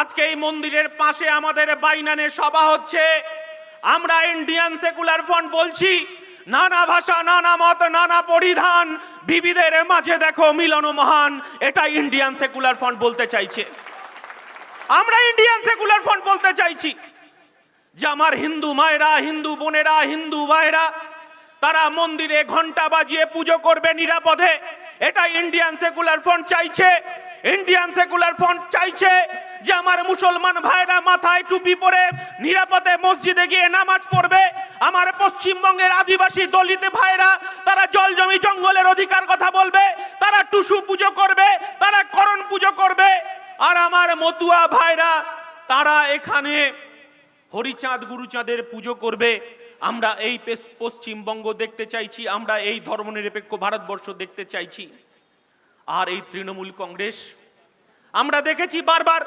আজকে এই মন্দিরের পাশে আমাদের বাইনানে সভা হচ্ছে। আমরা ইন্ডিয়ান সেকুলার ফ্রন্ট বলছি, নানা ভাষা, নানা মত, নানা পরিধান, বিবিধের মাঝে দেখো মিলন মহান। এটা ইন্ডিয়ান সেকুলার ফ্রন্ট বলতে চাইছে। আমরা ইন্ডিয়ান সেকুলার ফ্রন্ট বলতে চাইছি যে আমার হিন্দু মায়েরা, হিন্দু বোনেরা, হিন্দু ভাইরা তারা মন্দিরে ঘন্টা বাজিয়ে পুজো করবে নিরাপদে। এটা ইন্ডিয়ান সেকুলার ফ্রন্ট চাইছে। ইন্ডিয়ান সেকুলার ফ্রন্ট চাইছে যে আমার মুসলমান ভাইরা মাথায় টুপি পরে নিরাপদে মসজিদে গিয়ে নামাজ পড়বে। আমার পশ্চিমবঙ্গের আদিবাসী দলিত ভাইরা তারা জল জমি জঙ্গলের অধিকার কথা বলবে, তারা টুসু পুজো করবে, তারা করণ পুজো করবে। আর আমার মতুয়া ভাইরা তারা এখানে হরিচাঁদ গুরুচাঁদের পুজো করবে। আমরা এই পশ্চিমবঙ্গ দেখতে চাইছি, আমরা এই ধর্মনিরপেক্ষ ভারতবর্ষ দেখতে চাইছি। আর এই তৃণমূল কংগ্রেস আমরা দেখেছি বারবার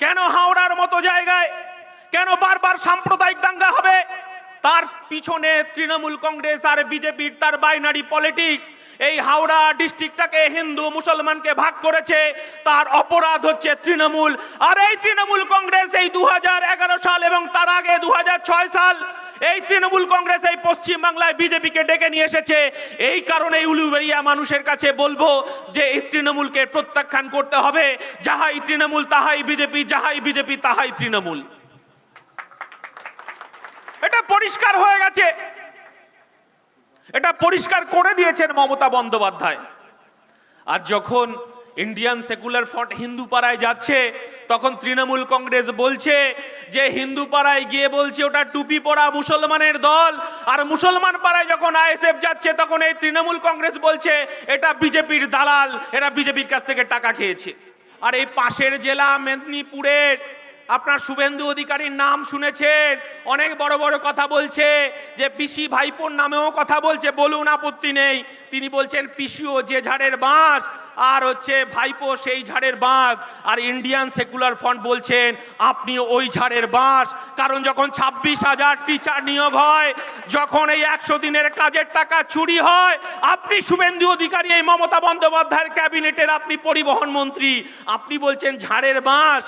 কেন হাওড়ার মতো জায়গায় কেন বারবার সাম্প্রদায়িক দাঙ্গা হবে। তার পিছনে তৃণমূল কংগ্রেস আর বিজেপির তার বাইনারি পলিটিক্স। এই হাওড়া ডিস্ট্রিক্টটাকে হিন্দু মুসলমানকে ভাগ করেছে, তার অপরাধ হচ্ছে তৃণমূল। আর এই তৃণমূল কংগ্রেস এই 2011 সাল এবং তার আগে 2006 সাল এই তৃণমূল কংগ্রেস এই পশ্চিম বাংলায় বিজেপিকে ডেকে নিয়ে এসেছে। এই কারণে উলুবেড়িয়া মানুষের কাছে বলবো যে এই তৃণমূলকে প্রত্যাখ্যান করতে হবে। যাহাই তৃণমূল তাহাই বিজেপি, যাহাই বিজেপি তাহাই তৃণমূল। এটা পরিষ্কার হয়ে গেছে, এটা পরিষ্কার করে দিয়েছেন মমতা বন্দ্যোপাধ্যায়। আর যখন ইন্ডিয়ান সেকুলার ফ্রন্ট হিন্দু পাড়ায় যাচ্ছে তখন তৃণমূল কংগ্রেস বলছে যে হিন্দু পাড়ায় গিয়ে বলছে ওটা টুপি পরা মুসলমানের দল। আর মুসলমান পাড়ায় যখন আইএসএফ যাচ্ছে তখন এই তৃণমূল কংগ্রেস বলছে এটা বিজেপির দালাল, এরা বিজেপির কাছ থেকে টাকা খেয়েছে। আর এই পাশের জেলা মেদিনীপুরের আপনার শুভেন্দু অধিকারীর নাম শুনেছেন, অনেক বড় বড় কথা বলছে যে পিসি ভাইপোর নামেও কথা বলছে, বলুন আপত্তি নেই। তিনি বলছেন পিসিও যে ঝাড়ের বাঁশ আর হচ্ছে ভাইপো সেই ঝাড়ের বাঁশ। আর ইন্ডিয়ান সেকুলার ফ্রন্ট বলছেন আপনি ওই ঝাড়ের বাঁশ। কারণ যখন 26,000 টিচার নিয়োগ হয়, যখন এই 100 দিনের কাজের টাকা চুরি হয়, আপনি শুভেন্দু অধিকারী এই মমতা বন্দ্যোপাধ্যায়ের ক্যাবিনেটের আপনি পরিবহন মন্ত্রী, আপনি বলছেন ঝাড়ের বাঁশ।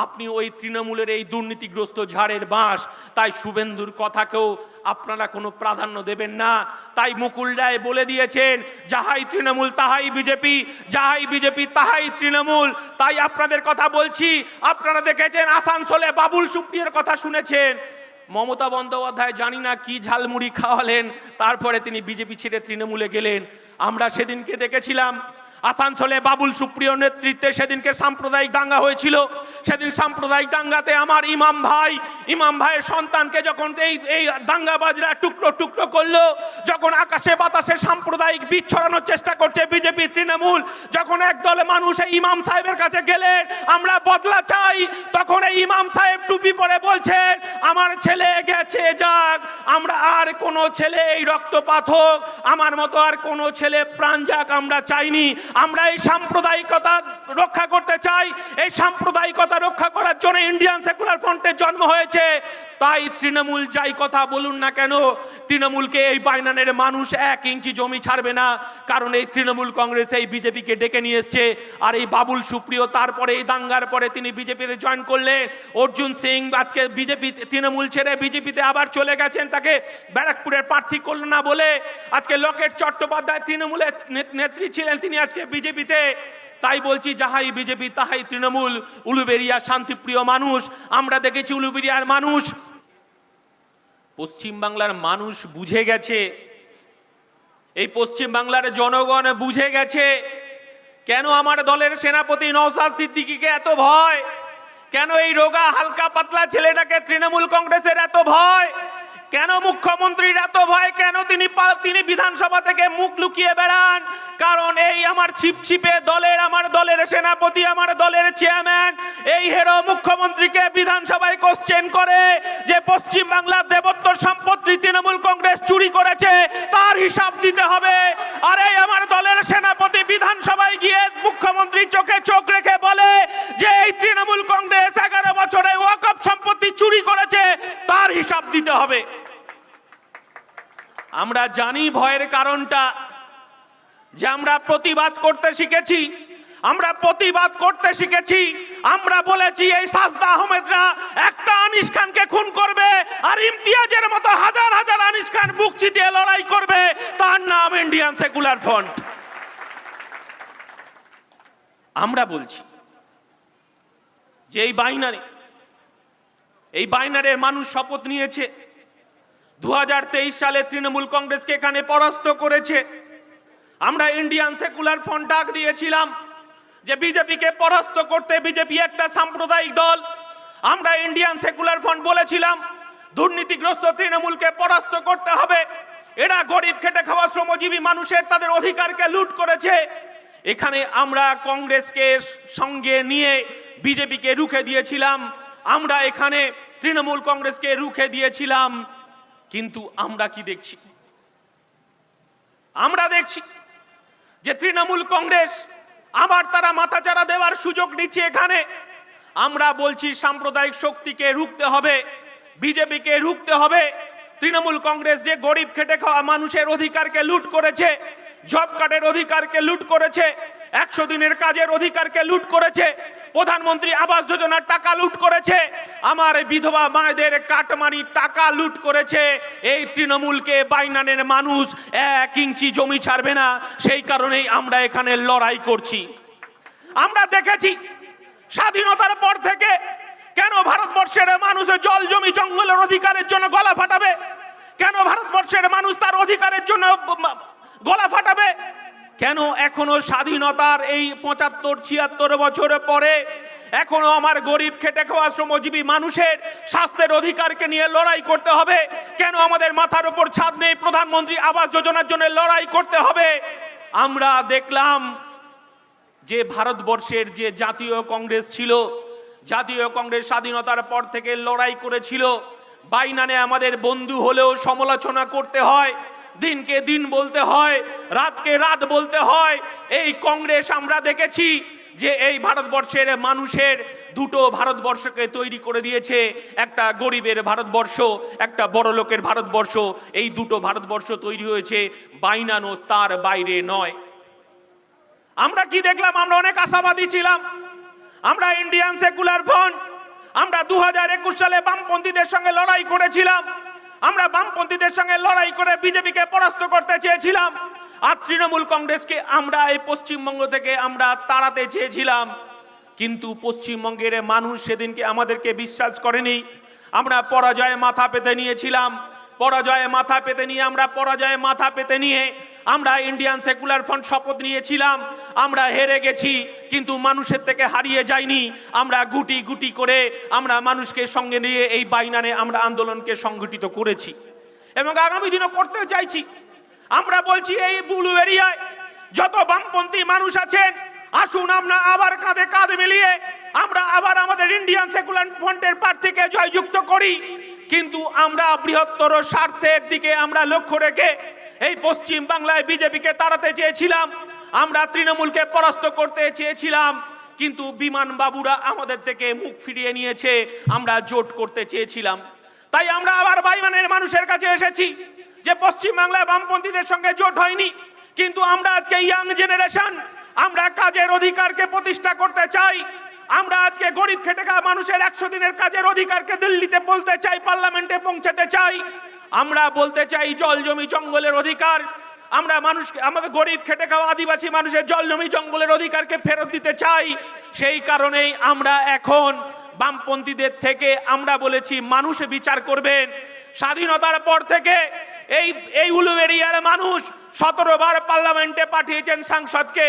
আপনি ওই তৃণমূলের এই দুর্নীতিগ্রস্ত ঝাড়ের বাঁশ। তাই শুভেন্দুর কথাকেও আপনারা কোনো প্রাধান্য দেবেন না। তাই মুকুল রায় বলে দিয়েছেন যাহাই তৃণমূল তাহাই বিজেপি, যাহাই বিজেপি তাহাই তৃণমূল। তাই আপনাদের কথা বলছি, আপনারা দেখেছেন আসানসোলে বাবুল সুপ্রিয়র কথা শুনেছেন। মমতা বন্দ্যোপাধ্যায় জানি না কি ঝালমুড়ি খাওয়ালেন, তারপরে তিনি বিজেপি ছেড়ে তৃণমূলে গেলেন। আমরা সেদিনকে দেখেছিলাম আসানসোলে বাবুল সুপ্রিয়র নেতৃত্বে সেদিনকে সাম্প্রদায়িক দাঙ্গা হয়েছিল। সেদিন সাম্প্রদায়িক দাঙ্গাতে আমার ইমাম ভাইয়ের সন্তানকে যখন এই দাঙ্গাবাজরা টুকরো টুকরো করলো, যখন আকাশে বাতাসে সাম্প্রদায়িক বীজ ছড়ানোর চেষ্টা করছে বিজেপি তৃণমূল, যখন একদল মানুষ এই ইমাম সাহেবের কাছে গেলেন আমরা বদলা চাই, তখন এই ইমাম সাহেব টুপি পরে বলছেন আমার ছেলে গেছে যাক, আমরা আর কোনো ছেলে এই রক্তপাত হোক, আমার মতো আর কোনো ছেলে প্রাণ যাক আমরা চাইনি। আমরা এই সাম্প্রদায়িকতা রক্ষা করতে চাই। এই সাম্প্রদায়িকতা রক্ষা করার জন্য ইন্ডিয়ান সেকুলার ফ্রন্টের জন্ম হয়েছে। তাই তৃণমূল যাই কথা বলুন না কেন, তৃণমূলকে এই বাইনানের মানুষ 1 ইঞ্চি জমি ছাড়বে না। কারণ এই তৃণমূল কংগ্রেস এই বিজেপিকে ডেকে নিয়ে এসছে। আর এই বাবুল সুপ্রিয় তারপরে এই দাঙ্গার পরে তিনি বিজেপিতে জয়েন করলেন। অর্জুন সিং আজকে বিজেপি তৃণমূল ছেড়ে বিজেপিতে আবার চলে গেছেন, তাকে ব্যারাকপুরের প্রার্থী করল না বলে। আজকে লকেট চট্টোপাধ্যায় তৃণমূলের নেত্রী ছিলেন, তিনি আজকে বিজেপিতে। তাই বলছি যাহাই বিজেপি তাহাই তৃণমূল। উলুবেড়িয়া শান্তিপ্রিয় মানুষ, আমরা দেখেছি উলুবেড়িয়ার মানুষ, পশ্চিম বাংলার মানুষ বুঝে গেছে, এই পশ্চিম বাংলার জনগণ বুঝে গেছে কেন আমার দলের সেনাপতি নওশাদ সিদ্দিকীকে এত ভয়, কেন এই রোগা হালকা পাতলা ছেলেটাকে তৃণমূল কংগ্রেসের এত ভয়, কেন মুখ্যমন্ত্রীর এত ভয়, কেন তিনি বিধানসভা থেকে মুখ লুকিয়ে বেড়ান। কারণ এই আমার ছিপছিপে দলের, আমার দলের সেনাপতি, আমার দলের চেয়ারম্যান এই হেরো মুখ্যমন্ত্রীকে বিধানসভায় কোশ্চেন করে যে পশ্চিম বাংলার দেবোত্তর সম্পত্তি তৃণমূল কংগ্রেস চুরি করেছে, তার হিসাব দিতে হবে। আর এই আমার দলের সেনাপতি বিধানসভায় গিয়ে মুখ্যমন্ত্রীর চোখে চোখ রেখে বলে যে এই তৃণমূল কংগ্রেস 11 বছরে ওয়াকফ সম্পত্তি চুরি করেছে, তার হিসাব দিতে হবে। আমরা জানি ভয়ের কারণটা, যে আমরা প্রতিবাদ করতে শিখেছি। আমরা প্রতিবাদ করতে শিখেছি। আমরা বলেছি এই সাজদা আহমেদরা একটা আনিস খানকে খুন করবে আর ইমতিয়াজের মতো হাজার হাজার আনিস খান বুক চিতিয়ে লড়াই করবে, তার নাম ইন্ডিয়ান সেকুলার ফ্রন্ট। আমরা বলছি যে এই বাইনারের মানুষ শপথ নিয়েছে 2023 সালে তৃণমূল কংগ্রেসকে এখানে পরাস্ত করেছে। আমরা ইন্ডিয়ান সেকুলার ফ্রন্ট ডাক দিয়েছিলাম যে বিজেপিকে পরাস্ত করতে, বিজেপি একটা সাম্প্রদায়িক দল। আমরা ইন্ডিয়ান সেকুলার ফ্রন্ট বলেছিলাম দুর্নীতিগ্রস্ত তৃণমূলকে পরাস্ত করতে হবে। এরা গরিব খেটে খাওয়া শ্রমজীবী মানুষের তাদের অধিকারকে লুট করেছে। এখানে আমরা কংগ্রেসকে সঙ্গে নিয়ে বিজেপিকে রুখে দিয়েছিলাম। আমরা এখানে তৃণমূল কংগ্রেসকে রুখে দিয়েছিলাম। কিন্তু আমরা কি দেখছি? আমরা দেখছি যে তৃণমূল কংগ্রেস আবার তারা মাথাচাড়া দেওয়ার সুযোগ নিচ্ছে এখানে। আমরা বলছি সাম্প্রদায়িক শক্তিকে রুখতে হবে, বিজেপিকে রুখতে হবে। তৃণমূল কংগ্রেস যে গরিব খেটে খাওয়া মানুষের অধিকারকে লুট করেছে, জব কার্ডের অধিকারকে লুট করেছে, 100 দিনের কাজের অধিকারকে লুট করেছে, প্রধানমন্ত্রী আবাস যোজনার টাকা লুট করেছে, আমার বিধবা মায়েদের কাটমানির টাকা লুট করেছে। এই তৃণমূলকে বাইনানের মানুষ 1 ইঞ্চি জমি ছাড়বে না। সেই কারণেই আমরা এখানে লড়াই করছি। আমরা দেখেছি স্বাধীনতার পর থেকে কেন ভারতবর্ষের মানুষ জল জমি জঙ্গলের অধিকারের জন্য গলা ফাটাবে? কেন ভারতবর্ষের মানুষ তার অধিকারের জন্য গলা ফাটাবে? কেন এখনো স্বাধীনতার এই 75-76 বছর পরে এখনো আমার গরিব খেটে খাওয়া শ্রমজীবী মানুষের স্বাস্থ্যের অধিকারকে নিয়ে লড়াই করতে হবে? কেন আমাদের মাথার উপর ছাদ নেই, প্রধানমন্ত্রী আবাস যোজনার জন্য লড়াই করতে হবে? আমরা দেখলাম যে ভারতবর্ষের যে জাতীয় কংগ্রেস ছিল, জাতীয় কংগ্রেস স্বাধীনতার পর থেকে লড়াই করেছিল। বাইনানে আমাদের বন্ধু হলেও সমালোচনা করতে হয়, দিনকে দিন বলতে হয়, রাতকে রাত বলতে হয়। এই কংগ্রেস আমরা দেখেছি যে এই ভারতবর্ষের মানুষের দুটো ভারতবর্ষকে তৈরি করে দিয়েছে, একটা গরিবের ভারতবর্ষ, একটা বড় লোকের ভারতবর্ষ। এই দুটো ভারতবর্ষ তৈরি হয়েছে, বাইনানো তার বাইরে নয়। আমরা কি দেখলাম? আমরা অনেক আশাবাদী ছিলাম। আমরা ইন্ডিয়ান সেকুলার ফ্রন্ট আমরা 2021 সালে বামপন্থীদের সঙ্গে লড়াই করেছিলাম। আমরা বামপন্থীদের সঙ্গে লড়াই করে বিজেপিকে পরাস্ত করতে চেয়েছিলাম। আর তৃণমূল কংগ্রেসকে আমরা এই পশ্চিমবঙ্গ থেকে আমরা তাড়াতে চেয়েছিলাম। কিন্তু পশ্চিমবঙ্গের মানুষ সেদিনকে আমাদেরকে বিশ্বাস করেনি। আমরা পরাজয়ে মাথা পেতে নিয়েছিলাম। পরাজয়ে মাথা পেতে নিয়ে আমরা ইন্ডিয়ান সেকুলার ফ্রন্ট শপথ নিয়েছিলাম। আমরা হেরে গেছি, কিন্তু মানুষের থেকে হারিয়ে যাইনি। আমরা গুটি গুটি করে আমরা মানুষকে সঙ্গে নিয়ে এই বাইনানে আমরা আন্দোলনকে সংগঠিত করেছি এবং আগামী দিনও করতে চাইছি। আমরা বলছি এই ব্লু এরিয়ায় যত বামপন্থী মানুষ আছেন, আসুন আমরা আবার কাঁধে কাঁধ মিলিয়ে আমরা আবার আমাদের ইন্ডিয়ান সেকুলার ফ্রন্টের প্রার্থীকে জয়যুক্ত করি। কিন্তু আমরা বৃহত্তর স্বার্থের দিকে আমরা লক্ষ্য রেখে এই পশ্চিম বাংলায় বিজেপিকে তাড়াতে চেয়েছিলাম। আমরা তৃণমূলকে পরাস্ত করতে চেয়েছিলাম, কিন্তু বিমান বাবুরা আমাদের থেকে মুখ ফিরিয়ে নিয়েছে। আমরা জোট করতে চেয়েছিলাম, তাই আমরা আবার বাইমানের মানুষের কাছে এসেছি যে পশ্চিম বাংলায় বামপন্থীদের সঙ্গে জোট হয়নি, কিন্তু আমরা আজকে ইয়াং জেনারেশন আমরা কাজের অধিকারকে প্রতিষ্ঠা করতে চাই। আমরা আজকে গরিব খেটে খাওয়া মানুষের 100 দিনের কাজের অধিকারকে দিল্লিতে বলতে চাই, পার্লামেন্টে পৌঁছাতে চাই। আমরা বলতে চাই জল জমি জঙ্গলের অধিকার, আমরা মানুষকে, আমাদের গরিব খেটে খাওয়া আদিবাসী মানুষের জল জমি জঙ্গলের অধিকারকে ফেরত দিতে চাই। সেই কারণেই আমরা এখন বামপন্থীদের থেকে আমরা বলেছি মানুষ বিচার করবেন। স্বাধীনতার পর থেকে এই উলুবেড়িয়ার মানুষ 17 বার পার্লামেন্টে পাঠিয়েছেন সাংসদকে।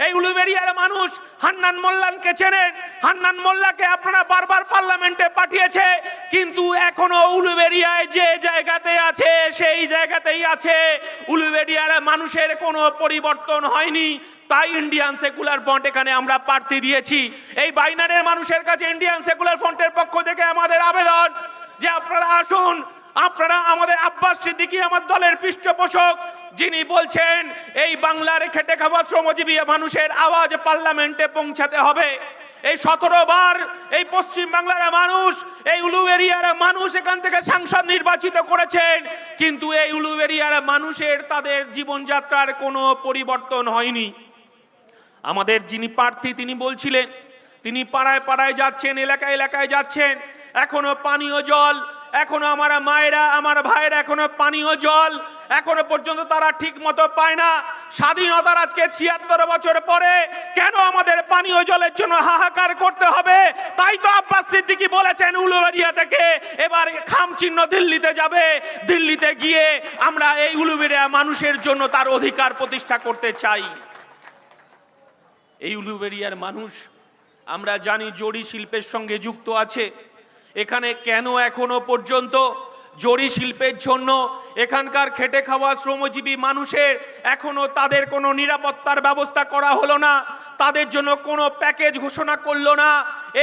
এই উলুবেড়িয়ার মানুষ হান্নান মোল্লাকে চেনেন, হান্নান মোল্লাকে আপনারা বারবার পার্লামেন্টে পাঠিয়েছে, কিন্তু এখনো উলুবেড়িয়ায় যে জায়গাতে আছে সেই জায়গাতেই আছে। উলুবেড়িয়ার মানুষের কোনো পরিবর্তন হয়নি। তাই ইন্ডিয়ান সেকুলার ফ্রন্ট এখানে আমরা প্রার্থী দিয়েছি। এই বাইনারের মানুষের কাছে ইন্ডিয়ান সেকুলার ফ্রন্টের পক্ষ থেকে আমাদের আবেদন যে আপনারা আসুন, আপনারা আমাদের আব্বাস সিদ্দিকী আমার দলের পৃষ্ঠপোষক, যিনি বলছেন এই বাংলার খেটে খাওয়া শ্রমজীবী মানুষের আওয়াজ পার্লামেন্টে পৌঁছাতে হবে। এই 17 বার এই পশ্চিম বাংলার মানুষ, এই উলুবেড়িয়ার মানুষ এখান থেকে সাংসদ নির্বাচিত করেছেন, কিন্তু এই উলুবেড়িয়ার মানুষের তাদের জীবনযাত্রার কোনো পরিবর্তন হয়নি। আমাদের যিনি প্রার্থী তিনি বলছিলেন, তিনি পাড়ায় পাড়ায় যাচ্ছেন, এলাকায় এলাকায় যাচ্ছেন, এখনো পানীয় জল, এখনো আমার মায়েরা আমার ভাইয়েরা এখনো পানীয় জল এখনো পর্যন্ত তারা ঠিক মতো পায় না। স্বাধীনতার আজকে ৭৬ বছর পরে কেন আমাদের পানীয় জলের জন্য হাহাকার করতে হবে? তাই তো আব্বাস সিদ্দিকী বলেছেন উলুবেড়িয়া থেকে এবার খামচিহ্ন দিল্লিতে যাবে, দিল্লিতে গিয়ে আমরা এই উলুবেড়িয়া মানুষের জন্য তার অধিকার প্রতিষ্ঠা করতে চাই। এই উলুবেড়িয়ার মানুষ আমরা জানি জরি শিল্পের সঙ্গে যুক্ত আছে। এখানে কেন এখনো পর্যন্ত জরি শিল্পের জন্য এখানকার খেটে খাওয়া শ্রমজীবী মানুষের এখনো তাদের কোনো নিরাপত্তার ব্যবস্থা করা হলো না, তাদের জন্য কোনো প্যাকেজ ঘোষণা করলো না।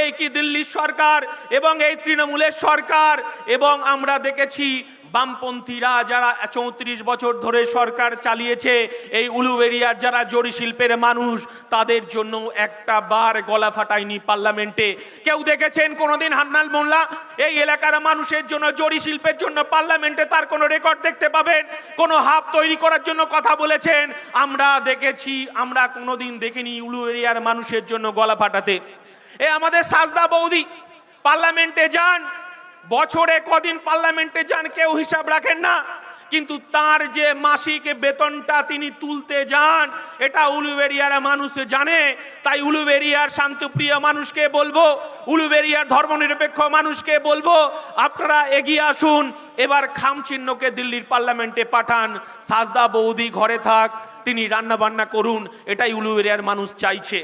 এই কি দিল্লির সরকার এবং এই তৃণমূলের সরকার, এবং আমরা দেখেছি বামপন্থীরা যারা ৩৪ বছর ধরে সরকার চালিয়েছে এই উলুবেড়িয়ার যারা জরি শিল্পের মানুষ তাদের জন্য একটা বার গলা ফাটায়নি পার্লামেন্টে। কেউ দেখেছেন কোনোদিন হান্নান মোল্লা এই এলাকার মানুষের জন্য জরি শিল্পের জন্য পার্লামেন্টে তার কোনো রেকর্ড দেখতে পাবেন? কোনো হাব তৈরি করার জন্য কথা বলেছেন আমরা দেখেছি? আমরা কোনোদিন দেখিনি উলুবেড়িয়ার মানুষের জন্য গলা ফাটাতে। আমাদের সাজদা বৌদি পার্লামেন্টে যান, বছরে কদিন পার্লামেন্টে যান কেউ হিসাব রাখেন না, কিন্তু তার যে মাসিক বেতনটা তিনি তুলতে যান এটা উলুবেড়িয়ার মানুষ জানে। তাই উলুবেড়িয়ার শান্তপ্রিয় মানুষকে বলবো, উলুবেড়িয়ার ধর্মনিরপেক্ষ মানুষকে বলবো, আপনারা এগিয়ে আসুন, এবার খামচিহ্নকে দিল্লির পার্লামেন্টে পাঠান। সাজদা বৌদি ঘরে থাক, তিনি রান্না বান্না করুন, এটাই উলুবেড়িয়ার মানুষ চাইছে।